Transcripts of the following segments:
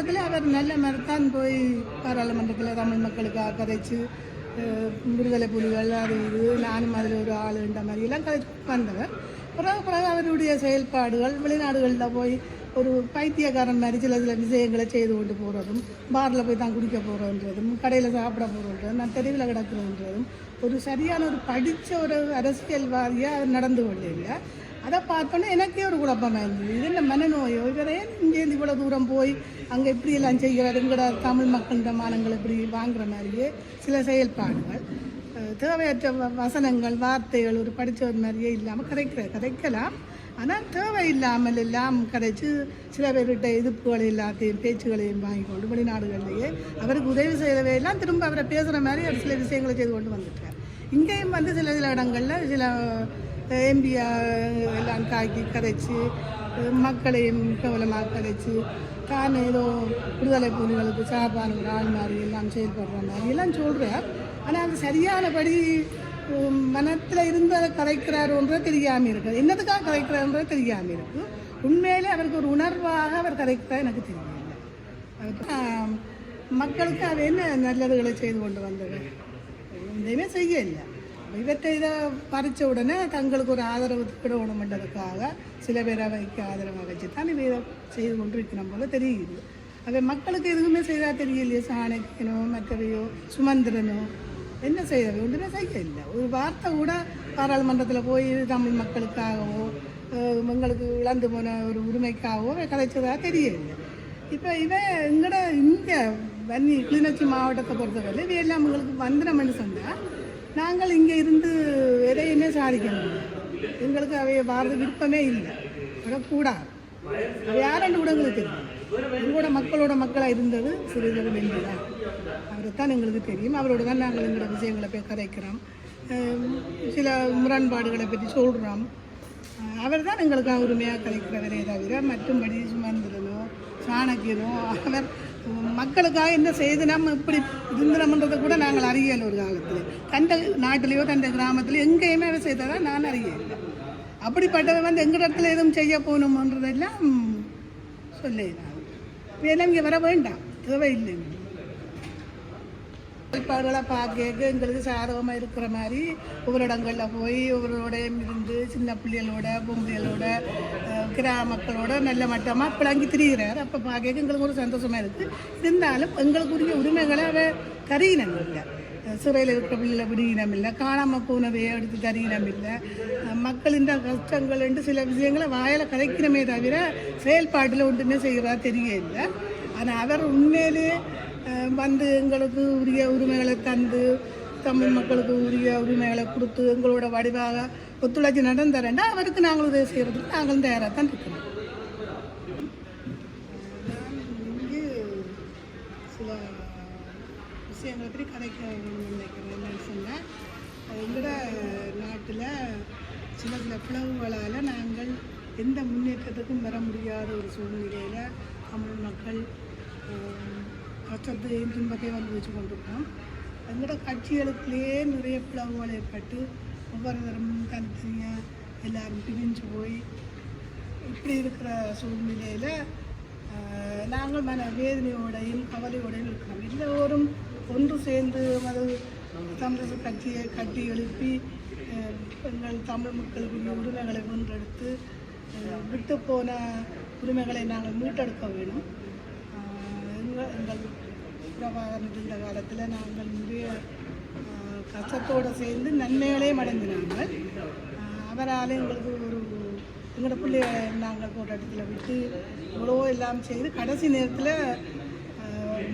ஆரம்பத்தில் அவர் நல்ல மாதிரி தான் போய் பாராளுமன்றத்தில் தமிழ் மக்களுக்காக கதைச்சு விடுதலை புலிகள் அது இது நானும் அதில் ஒரு ஆளுன்ற மாதிரியெல்லாம் கதைச்சு வந்தவர். பிறகு அவருடைய செயல்பாடுகள் வெளிநாடுகளில் போய் ஒரு பைத்தியக்காரன் மாதிரி சில விஷயங்களை செய்து கொண்டு போகிறதும், பாரில் போய் தான் குடிக்க போகிறதுன்றதும், கடையில் சாப்பிட போகிறதுன்றதும், நான் தெருவில் கிடக்கிறதுன்றதும், ஒரு சரியான ஒரு படித்த ஒரு அரசியல்வாதியாக நடந்து கொள்ளையில்லை. அதை பார்த்தோன்னே எனக்கே ஒரு குழப்பமாக இருந்தது. இது இந்த மனநோயோ இவரே இங்கேருந்து இவ்வளோ தூரம் போய் அங்கே இப்படியெல்லாம் செய்கிறார், எங்கட தமிழ் மக்களின் மானங்கள் இப்படி வாங்குற மாதிரியே சில செயல்பாடுகள், தேவையற்ற வசனங்கள் வார்த்தைகள் ஒரு படித்தவர் மாதிரியே இல்லாமல் கதைக்கலாம். ஆனால் தேவையில்லாமல் எல்லாம் கதைச்சு சில பேர்கிட்ட எதிர்ப்புகள் எல்லாத்தையும் பேச்சுகளையும் வாங்கி கொண்டு வெளிநாடுகளிலேயே அவருக்கு உதவி செய்யவே எல்லாம் திரும்ப அவரை பேசுகிற மாதிரி அவர் சில விஷயங்களை செய்து கொண்டு வந்துட்டார். இங்கேயும் வந்து சில இடங்களில் சில எம்பியா எல்லாம் காக்கி கதைச்சு மக்களையும் கவலமாக கதைச்சு தான் ஏதோ விடுதலை புலிகளுக்கு சார்பான ஒரு ஆள் மாதிரி எல்லாம் செயல்படுற மாதிரி எல்லாம் சொல்கிறார். ஆனால் அது சரியானபடி மனத்தில் இருந்து அதை கதைக்கிறாருன்ற தெரியாமல் இருக்குது, என்னதுக்காக கதைக்கிறாருன்ற தெரியாமல் இருக்குது. உண்மையிலே அவருக்கு ஒரு உணர்வாக அவர் கதைக்கிறார் எனக்கு தெரியல. மக்களுக்கு அவர் என்ன நல்லதுகளை செய்து கொண்டு வந்தது எதுவுமே செய்ய இல்லை. இவற்றை இதை பறித்த உடனே தங்களுக்கு ஒரு ஆதரவு திடணுமென்றதுக்காக சில பேரை வைக்க ஆதரவாக வச்சு தான் இதை செய்து கொண்டிருக்கணும் போல தெரியுது. அதை மக்களுக்கு எதுவுமே செய்தால் தெரியலையே. சாணக்கியனோ மற்றவையோ சுமந்திரனோ என்ன செய்யறது ஒன்றுமே செய்ய இல்லை. ஒரு வார்த்தை கூட பாராளுமன்றத்தில் போய் தமிழ் மக்களுக்காகவோ எங்களுக்கு இழந்து போன ஒரு உரிமைக்காகவோ கதைச்சதாக தெரியலை. இப்போ இவன் இங்கே வன்னி கிளிநொச்சி மாவட்டத்தை பொறுத்தவரை இவையெல்லாம் எங்களுக்கு வந்துடமென்னு சொன்னால் நாங்கள் இங்கே இருந்து எதையுமே சாதிக்க முடியும். எங்களுக்கு அவைய வாரது விருப்பமே இல்லை, வரக்கூடாது. அது யாரென்று கூட எங்களுக்கு தெரியும். எங்களோட மக்களாக இருந்தது சிறிதளவு என்பதுதான் அவரை தான் எங்களுக்கு தெரியும். அவரோட தான் நாங்கள் எங்களோட விஷயங்களை போய் கதைக்கிறோம், சில முரண்பாடுகளை பற்றி சொல்கிறோம். அவர் தான் எங்களுக்காக உரிமையாக கதைக்கிறவரே தவிர மற்றும்படி சுமந்திரனோ சாணக்கியனோ அவர் மக்களுக்காக என்ன செய்து நம்ம இப்படி இருந்தனம்ன்றதை கூட நாங்கள் அறியலை. ஒரு காலத்தில் தந்த நாட்டிலேயோ தந்த கிராமத்திலையோ எங்கேயுமே அவர் செய்ததான் நான் அறியலை. அப்படிப்பட்டவை வந்து எங்கள் இடத்துல எதுவும் செய்ய போகணுமன்றதெல்லாம் சொல்லிடுறாங்க. இதெல்லாம் இங்கே வர வேண்டாம், தேவையில்லைங்க. செயல்பாடுகளை பார்க்க எங்களுக்கு சாதகமாக இருக்கிற மாதிரி ஒவ்வொரு இடங்களில் போய் ஒவ்வொருடையும் இருந்து சின்ன பிள்ளைகளோட பொம்பளைகளோட கிராமக்களோட நல்ல மட்டமாக பிளங்கி திரிகிறார். அப்போ பார்க்க எங்களுக்கு ஒரு சந்தோஷமாக இருக்குது. இருந்தாலும் எங்களுக்குரிய உரிமைகளை அதை கரீனம் இல்லை. சிறையில் இருக்கிற பிள்ளைகளை விடுகினம் இல்லை, காணாமல் போனவையை எடுத்து தரீனம் இல்லை. மக்களின் கஷ்டங்கள் என்று சில விஷயங்களை வாயில் கதைக்கிறமே தவிர செயல்பாட்டில் ஒன்றுமே செய்கிறதா தெரியல. ஆனால் அவர் உண்மையிலே வந்து எங்களுக்கு உரிய உரிமைகளை தந்து தமிழ் மக்களுக்கு உரிய உரிமைகளை கொடுத்து எங்களோட வடிவாக ஒத்துழைச்சி நடந்தாரண்டா அவருக்கு நாங்கள் உதவி செய்கிறதுக்கு நாங்களும் தயாராக தான் இருக்கிறோம். இங்கே சில விஷயங்களை பற்றி கதைக்க நினைக்கிறேன். என்னன்னு சொன்னால் எங்களோட நாட்டில் சில பிளவுகளால் நாங்கள் எந்த முன்னேற்றத்துக்கும் வர முடியாத ஒரு சூழ்நிலையில் தமிழ் மக்கள் கஷ்டத்தையும் துன்பத்தையும் வந்து வச்சு கொண்டிருக்கோம். எங்களோட கட்சிகளுக்குள்ளேயே நிறைய பிளவுகள் ஏற்பட்டு ஒவ்வொருத்தரும் தனித்தனியாக எல்லாரும் பிரிஞ்சு போய் இப்படி இருக்கிற சூழ்நிலையில் நாங்கள் வேதனையோடையும் கவலையோடையும் இருக்கிறோம். எல்லோரும் ஒன்று சேர்ந்து அது தமிழக கட்சியை கட்டி எழுப்பி எங்கள் தமிழ் மக்களுக்குரிய உரிமைகளை வென்றெடுத்து விட்டு போன உரிமைகளை நாங்கள் மீட்டெடுக்க வேணும். எங்கள் பிரபாகரன் இருந்த காலத்தில் நாங்கள் நிறைய கஷ்டத்தோடு சேர்ந்து நன்மைகளையும் அடைந்தினாங்கள். அவரால் எங்களுக்கு எங்களோட பிள்ளைகளை நாங்கள் போட்ட இடத்துல விட்டு இவ்வளோ எல்லாம் செய்து கடைசி நேரத்தில்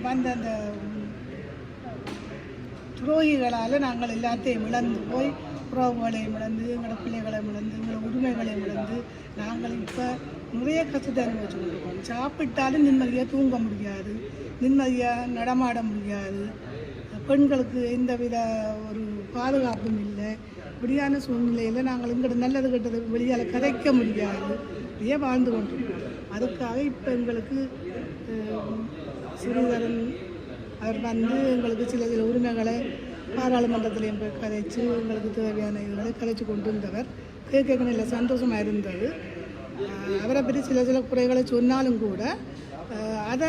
வந்த அந்த துரோகிகளால் நாங்கள் எல்லாத்தையும் இழந்து போய் உறவுகளையும் இழந்து எங்களோட பிள்ளைகளை இழந்து எங்களோட உரிமைகளையும் இழந்து நாங்கள் இப்போ நிறைய கஷ்டத்தை அனுபவிச்சு கொண்டிருக்கோம். சாப்பிட்டாலும் நிம்மதியாக தூங்க முடியாது, நிம்மதியாக நடமாட முடியாது, பெண்களுக்கு எந்தவித ஒரு பாதுகாப்பும் இல்லை. இப்படியான சூழ்நிலையில் நாங்கள் எங்களோட நல்லது கெட்டது வெளியால் கதைக்க முடியாது, அப்படியே வாழ்ந்து கொண்டிருக்கோம். அதுக்காக இப்போ எங்களுக்கு சிறிதரன் அவர் வந்து எங்களுக்கு சில உரிமைகளை பாராளுமன்றத்திலையும் போய் கதைச்சு எங்களுக்கு தேவையான இதுகளை கதைச்சு கொண்டு வந்தவர். கேட்க நல்ல சந்தோஷமாக இருந்தது. அவரை பற்றி சில குறைகளை சொன்னாலும் கூட அதை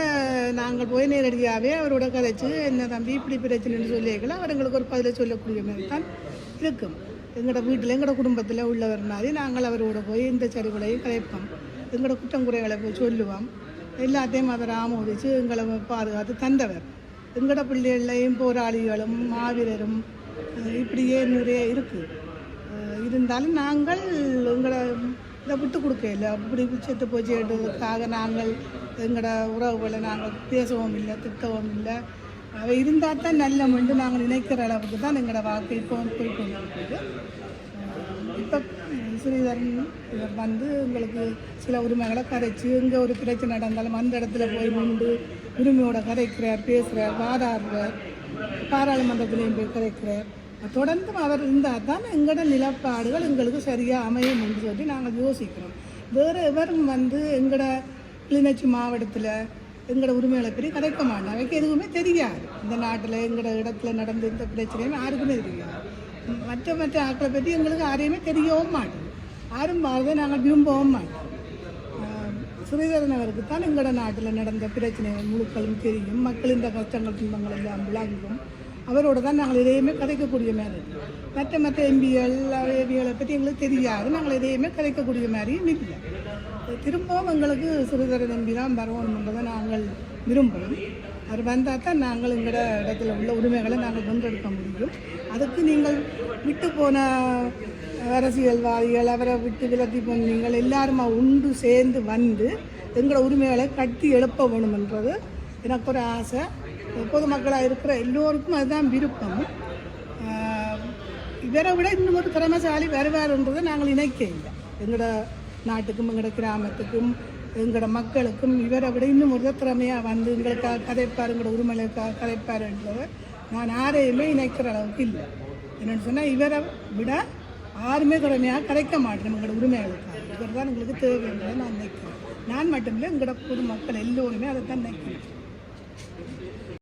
நாங்கள் போய் நேரடியாகவே அவரோட கதைச்சு என்ன தம்பி இப்படி பிரச்சனைன்னு சொல்லியிருக்கலாம் அவர் எங்களுக்கு ஒரு பதிலை சொல்லக்கூடிய மாதிரி தான் இருக்கும். எங்களோட வீட்டில் எங்களோட குடும்பத்தில் உள்ளவர் மாதிரி நாங்கள் அவரோட போய் இந்த சரிவுகளையும் கதைப்போம், எங்களோட குற்றங்குறைகளை போய் சொல்லுவோம். எல்லாத்தையும் அவர் ஆமோதித்து எங்களை பாதுகாத்து தந்தவர். எங்களோட பிள்ளைகளையும் போராளிகளும் மாவீரரும் இப்படியே நிறைய இருக்குது. இருந்தாலும் நாங்கள் எங்களை இதை விட்டு கொடுக்க இல்லை. அப்படி செத்து போச்சுன்றதுக்காக நாங்கள் எங்களோட உறவுகளை நாங்கள் பேசவும் இல்லை, திட்டவும் இல்லை. அவை இருந்தால் தான் நல்ல மண்டு நாங்கள் நினைக்கிற அளவுக்கு தான் எங்களோட வாழ்க்கை இப்போ போய்கொண்டு இருக்குது. இப்போ ஸ்ரீதரன் இவர் வந்து எங்களுக்கு சில உரிமைகளை கதைச்சு இங்கே ஒரு பிரச்சனை நடந்தாலும் அந்த இடத்துல போய் நின்று உரிமையோட கதைக்கிறார், பேசுகிறார், வாதாடுறார், பாராளுமன்றத்திலையும் போய் கதைக்கிறார். தொடர்ந்து அவர் இருந்தால் தான் எங்களோட நிலப்பாடுகள் எங்களுக்கு சரியாக அமையும் என்று சொல்லி நாங்கள் யோசிக்கிறோம். வேறு எவரும் வந்து எங்களோட கிளிநொச்சி மாவட்டத்தில் எங்களோட உரிமைகளை பற்றி கதைக்க மாட்டோம். அவைக்கு எதுவுமே தெரியாது. இந்த நாட்டில் எங்களோட இடத்துல நடந்த இந்த பிரச்சனையும் யாருக்குமே தெரியாது. மற்ற ஆட்களை பற்றி எங்களுக்கு யாரையுமே தெரியவும் மாட்டோம். யாரும் பாரதை நாங்கள் விரும்பவும் மாட்டோம். ஸ்ரீதரன் அவருக்கு தான் எங்களோட நாட்டில் நடந்த பிரச்சனைகள் முழுக்களும் தெரியும். மக்கள் இந்த கஷ்டங்கள் துன்பங்கள் எல்லாம் விளங்கும். அவரோட தான் நாங்கள் எதையுமே கதைக்கக்கூடிய மாதிரி இருக்கும். மற்ற எம்பிகள் ஏவிகளை பற்றி எங்களுக்கு தெரியாது. நாங்கள் எதையுமே கதைக்கக்கூடிய மாதிரியும் இல்லை. திரும்பவும் எங்களுக்கு ஸ்ரீதரன் எம்பி தான் வரணுன்றதை நாங்கள் விரும்புகிறோம். அவர் வந்தால் தான் நாங்கள் எங்களோட இடத்துல உள்ள உரிமைகளை நாங்கள் வென்றெடுக்க முடியும். அதுக்கு நீங்கள் விட்டு போன அரசியல்வாதிகள், அவரை விட்டு விலத்தி போன நீங்கள் எல்லாருமா உண்டு சேர்ந்து வந்து எங்களோட உரிமைகளை கட்டி எழுப்ப வேணுமென்றது எனக்கு ஒரு ஆசை. பொதுமக்களாக இருக்கிற எல்லோருக்கும் அதுதான் விருப்பம். இவரை விட இன்னும் ஒரு திறமைசாலி வருவாருன்றதை நாங்கள் நினைக்க இல்லை. எங்களோட நாட்டுக்கும் எங்களோட கிராமத்துக்கும் எங்களோட மக்களுக்கும் இவரை விட இன்னும் ஒரு திறமையாக வந்து எங்களுக்காக கதைப்பார், எங்களோட உரிமைகளுக்காக கதைப்பாருன்றதை நான் யாரையுமே நினைக்கிற அளவுக்கு இல்லை. என்னென்னு சொன்னால் இவரை விட யாருமே திறமையாக கதைக்க மாட்டேன் எங்களோட உரிமைகளுக்காக. இவர் தான் எங்களுக்கு தேவைன்றதை நான் நினைக்கிறேன். நான் மட்டுமில்லை, எங்களோட பொதுமக்கள் எல்லோருமே அதை தான் நினைக்கிறேன்.